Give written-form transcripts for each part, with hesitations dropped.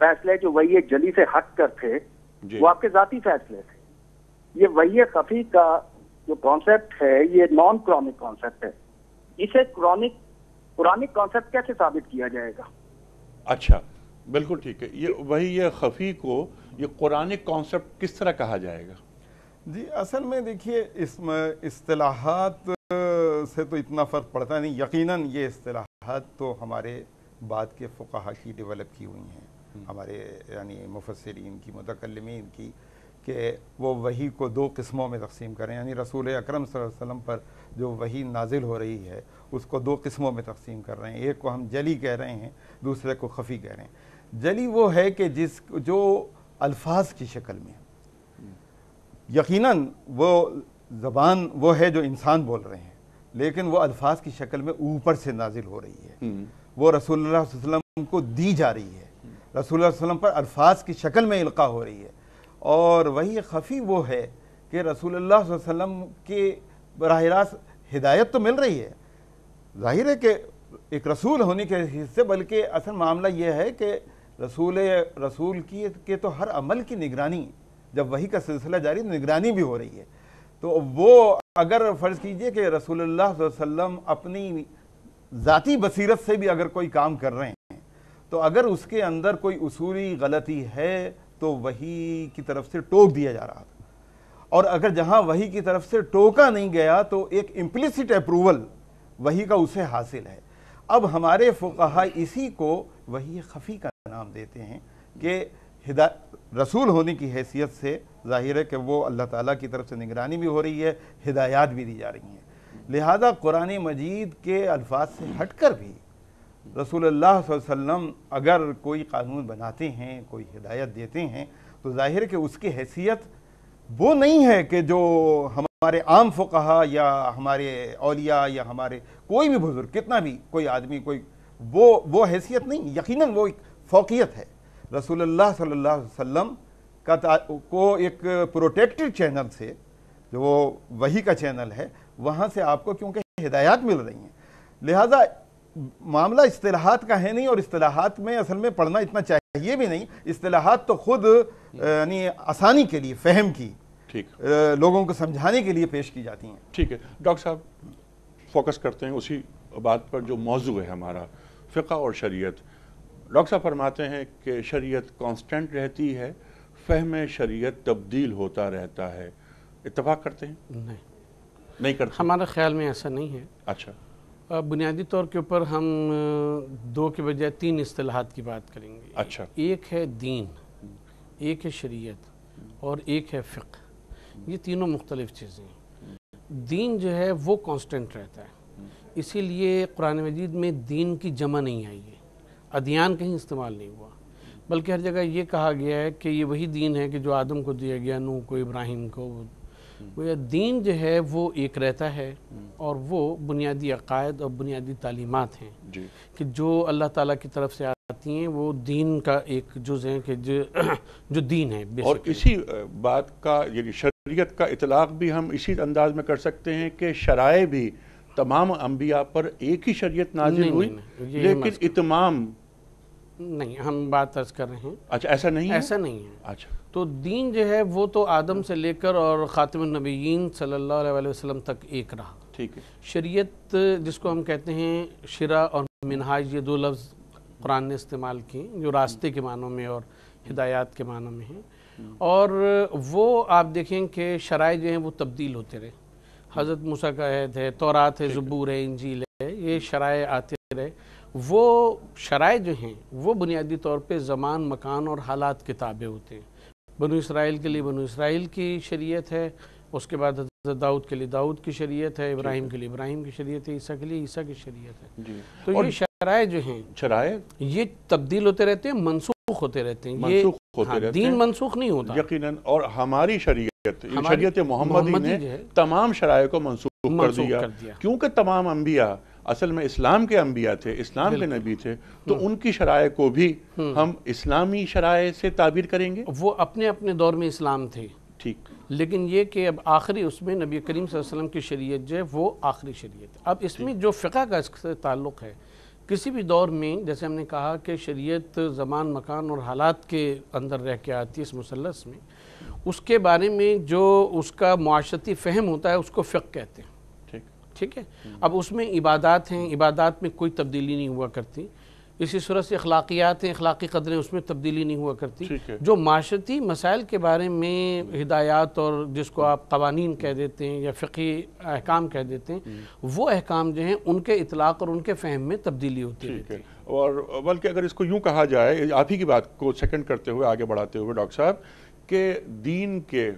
فیصلے جو وحی جلی سے ہٹ کر تھے وہ آپ کے ذاتی فیصلے تھے. یہ وحی خفی کا جو کانسیپٹ ہے یہ نان قرآنک کانسیپٹ ہے. اسے قرآنک کانسیپٹ کیسے ثابت کیا جائے گا؟ اچھا بالکل ٹھیک ہے. یہ وحی خفی کو یہ قرآنک کانسیپٹ کس طرح کہا جائے گا؟ جی اصل میں دیکھیے اس اصطلاحات سے تو اتنا فرق پڑتا نہیں. یقیناً یہ اصطلاحات تو ہمارے بعد کے فقہا کی ڈیولپ کی ہوئی ہیں، ہمارے یعنی مفسرین کی، متکلمین کی، کہ وہ وحی کو دو قسموں میں تقسیم کریں. یعنی رسول اکرم صلی اللہ علیہ وسلم پر جو وحی نازل ہو رہی ہے اس کو دو قسموں میں تقسیم کر رہے ہیں. ایک کو ہم جلی کہہ رہے ہیں، دوسرے کو خفی کہہ رہے ہیں. جلی وہ ہے کہ جو الفاظ کی شکل میں، یقیناً وہ زبان وہ ہے جو انسان بول رہے ہیں، لیکن وہ الفاظ کی شکل میں اوپر سے نازل ہو رہی ہے. وہ رسول اللہ صلی اللہ علیہ وسلم کو دی جا رہی ہے، رسول اللہ صلی اللہ علیہ وسلم پر الفاظ کی شکل میں القاء ہو رہی ہے. اور وہی خفی وہ ہے کہ رسول اللہ صلی اللہ علیہ وسلم کے براہ راست ہدایت تو مل رہی ہے. ظاہر ہے کہ ایک رسول ہونے کے حصے، بلکہ اصل معاملہ یہ ہے کہ رسول کے تو ہر عمل کی نگرانی، جب وحی کا سلسلہ جاری نگرانی بھی ہو رہی ہے. تو وہ اگر فرض کیجئے کہ رسول اللہ صلی اللہ علیہ وسلم اپنی ذاتی بصیرت سے بھی اگر کوئی کام کر رہے ہیں، تو اگر اس کے اندر کوئی اصولی غلطی ہے تو وحی کی طرف سے ٹوک دیا جا رہا تھا. اور اگر جہاں وحی کی طرف سے ٹوکا نہیں گیا تو ایک امپلیسٹ اپروول وحی کا اسے حاصل ہے. اب ہمارے فقہا اسی کو وحی خفی کا نام دیتے ہیں کہ رسول ہونے کی حیثیت سے ظاہر ہے کہ وہ اللہ تعالیٰ کی طرف سے نگرانی بھی ہو رہی ہے، ہدایات بھی دی جا رہی ہیں. لہذا قرآن مجید کے الفاظ سے ہٹ کر بھی رسول اللہ صلی اللہ علیہ وسلم اگر کوئی قانون بناتے ہیں، کوئی ہدایت دیتے ہیں، تو ظاہر ہے کہ اس کی حیثیت وہ نہیں ہے کہ جو ہمارے عام فقہا یا ہمارے اولیاء یا ہمارے کوئی بھی بزرگ، کتنا بھی کوئی آدمی، کوئی وہ حیثیت نہیں. یقیناً وہ ایک فوقیت ہے. رسول اللہ صلی اللہ علیہ وسلم کو ایک پروٹیکٹڈ چینل سے، جو وہ وحی کا چینل ہے، وہاں سے آپ کو کیونکہ ہدایات مل رہی ہیں. لہذا معاملہ اصطلاحات کا ہے نہیں، اور اصطلاحات میں اصل میں پڑھنا اتنا چاہیے بھی نہیں. اصطلاحات تو خود یعنی آسانی کے لیے، فہم کی، لوگوں کو سمجھانے کے لیے پیش کی جاتی ہیں. ٹھیک ہے ڈاکٹر صاحب، فوکس کرتے ہیں اسی بات پر جو موضوع ہے ہمارا، فقہ اور شریعت. ڈاکٹر صاحب فرماتے ہیں کہ شریعت کانسٹنٹ رہتی ہے، فہم شریعت تبدیل ہوتا رہتا ہے. اتفاق کرتے ہیں؟ نہیں کرتے. ہمارے خیال میں ایسا نہیں ہے. اچھا. بنیادی طور کے اوپر ہم دو کے بجائے تین اصطلاحات کی بات کریں گے. اچھا. ایک ہے دین، ایک ہے شریعت، اور ایک ہے فقہ. یہ تینوں مختلف چیزیں ہیں. دین جو ہے وہ کانسٹنٹ رہتا ہے، اسی لیے قرآن مجید میں دین کی جمع نہیں آئی ہے. ادیان کہیں استعمال نہیں ہوا، بلکہ ہر جگہ یہ کہا گیا ہے کہ یہ وہی دین ہے کہ جو آدم کو دیا گیا، نوح کو، ابراہیم کو. وہ دین جو ہے وہ ایک رہتا ہے، اور وہ بنیادی عقائد اور بنیادی تعلیمات ہیں کہ جو اللہ تعالیٰ کی طرف سے آتی ہیں، وہ دین کا ایک جز ہے کہ جو دین ہے. اور اسی بات کا یعنی شریعت کا اطلاق بھی ہم اسی انداز میں کر سکتے ہیں کہ شرائع بھی تمام انبیاء پر ایک ہی شریعت نازل ہوئی، لیکن اتمام نہیں. ہم بات عرض کر رہے ہیں. اچھا ایسا نہیں ہے؟ ایسا نہیں ہے. اچھا. تو دین جو ہے وہ تو آدم سے لے کر اور خاتم النبیین صلی اللہ علیہ وسلم تک ایک رہا. ٹھیک ہے. شریعت جس کو ہم کہتے ہیں، شرع اور منہاج، یہ دو لفظ قرآن نے استعمال کیے جو راستے کے معنوں میں اور ہدایات کے معنوں میں ہیں. اور وہ آپ دیکھیں کہ شرائع جو ہیں وہ تبدیل ہوتے رہے. حضرت موسیٰ کا عہد ہے، تورات ہے، زبور ہے، انجیل ہے، یہ شرائع آتے رہے. وہ شرائع جو ہیں وہ بنیادی طور پہ زمان، مکان اور حالات کے تابع ہوتے ہیں. بنو اسرائیل کے لیے بنو اسرائیل کی شریعت ہے، اس کے بعد حضرت داؤد کے لیے داؤد کی شریعت ہے، ابراہیم کے لیے ابراہیم کی شریعت ہے، عیسیٰ کے لیے عیسیٰ کی شریعت ہے. تو یہ شرائع جو ہیں یہ تبدیل ہوتے رہتے ہیں، منسوخ ہوتے رہتے ہیں. یہ دین منسوخ نہیں ہوتا یقیناً. اور ہماری شریعت محمدی نے تمام شرائع کو منسوخ کر دیا، کیونکہ تمام انبیاء اصل میں اسلام کے انبیاء تھے، اسلام کے نبی تھے، تو ان کی شرائع کو بھی ہم اسلامی شرائع سے تعبیر کریں گے. وہ اپنے اپنے دور میں اسلام تھے، ٹھیک، لیکن یہ کہ اب آخری اس میں نبی کریم صلی اللہ علیہ وسلم کی شریعت جو ہے وہ آخری شریعت ہے. اب اس میں جو فقہ کا اس سے تعلق ہے کسی بھی دور میں جیسے ہم نے کہا کہ شریعت زمان مکان اور حالات کے اندر رہ کے آتی ہے اس مثلث میں، اس کے بارے میں جو اس کا معاشرتی فہم ہوتا ہے اس کو فقہ کہتے ہیں، ٹھیک ہے۔ اب اس میں عبادات ہیں، عبادات میں کوئی تبدیلی نہیں ہوا کرتی، اسی صورت سے اخلاقیات ہیں، اخلاقی قدریں، اس میں تبدیلی نہیں ہوا کرتی۔ جو معاشرتی مسائل کے بارے میں ہدایات اور جس کو آپ قوانین کہہ دیتے ہیں یا فقہی احکام کہہ دیتے ہیں، وہ احکام جو ہیں ان کے اطلاق اور ان کے فہم میں تبدیلی ہوتی ہے۔ اور بلکہ اگر اس کو یوں کہا جائے، آپ ہی کی بات کو سیکنڈ کرتے ہوئے آگے بڑھاتے ہوئے ڈاکٹر صاحب، کہ دین کے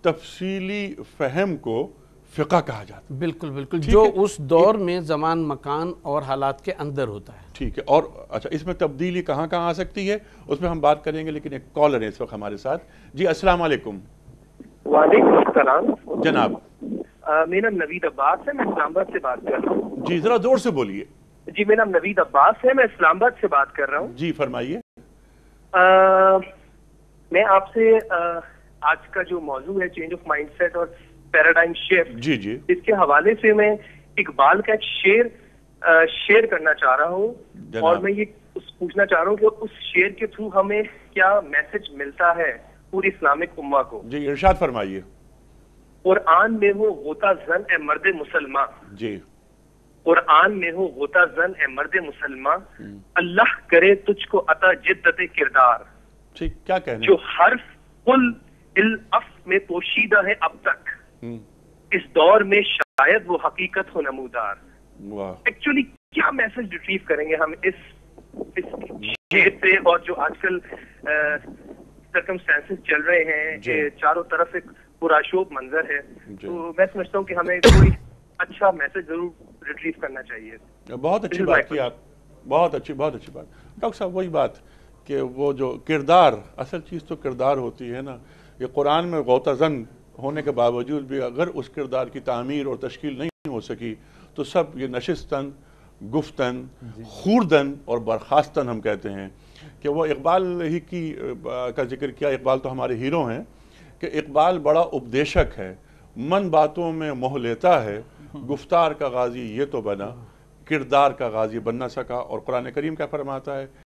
تفصیلی فہم کو فقہ کہا جاتا ہے۔ بالکل بالکل، جو اس دور میں زمان مکان اور حالات کے اندر ہوتا ہے۔ ٹھیک ہے، اور اچھا اس میں تبدیلی کہاں کہاں آ سکتی ہے اس میں ہم بات کریں گے، لیکن ایک کالر ہے اس وقت ہمارے ساتھ۔ جی السلام علیکم۔ وعلیکم السلام جناب، میرا نام نوید عباس ہے، میں اسلام آباد سے بات کر رہا ہوں۔ جی ذرا زور سے بولیے۔ جی میرا نام نوید عباس ہے، میں اسلام آباد سے بات کر رہا ہوں۔ جی فرمائیے۔ میں آپ سے آج کا جو موضوع ہے چینج آف مائنڈ سیٹ اور پیراڈائم شفٹ، جی اس کے حوالے سے میں اقبال کا ایک شعر کرنا چاہ رہا ہوں، اور میں یہ پوچھنا چاہ رہا ہوں کہ اس شعر کے تھرو ہمیں کیا میسج ملتا ہے پوری اسلامک امہ کو۔ جی ارشاد فرمائیے۔ قرآن میں ہو غوطہ زن اے مرد مسلمان، جی قرآن میں ہو غوطہ زن اے مرد مسلمان، اللہ کرے تجھ کو عطا جدت کردار، ٹھیک کیا کہنے جو حرف قل الاف میں پوشیدہ ہے اب تک، اس دور میں شاید وہ حقیقت ہو نمودار۔ ایکچولی کیا میسج ریٹریو کریں گے ہم اس شعر سے، اور جو آج کل سرکمسٹانسز چل رہے ہیں کہ چاروں طرف ایک پراشوب منظر ہے، تو میں سمجھتا ہوں کہ ہمیں کوئی اچھا میسج ضرور ریٹریو کرنا چاہیے۔ بہت اچھی بات کی آپ، بہت اچھی بات۔ ڈاکٹر صاحب وہی بات کہ وہ جو کردار، اصل چیز تو کردار ہوتی ہے نا۔ یہ قرآن میں غوطہ زن ہونے کے باوجود بھی اگر اس کردار کی تعمیر اور تشکیل نہیں ہو سکی تو سب یہ نشستن، گفتن، خوردن اور برخاستن ہم کہتے ہیں کہ وہ اقبال ہی کا ذکر کیا۔ اقبال تو ہمارے ہیرو ہیں کہ اقبال بڑا اپدیشک ہے، من باتوں میں موہ لیتا ہے، گفتار کا غازی یہ تو بنا، کردار کا غازی بن نہ سکا۔ اور قرآن کریم کیا فرماتا ہے؟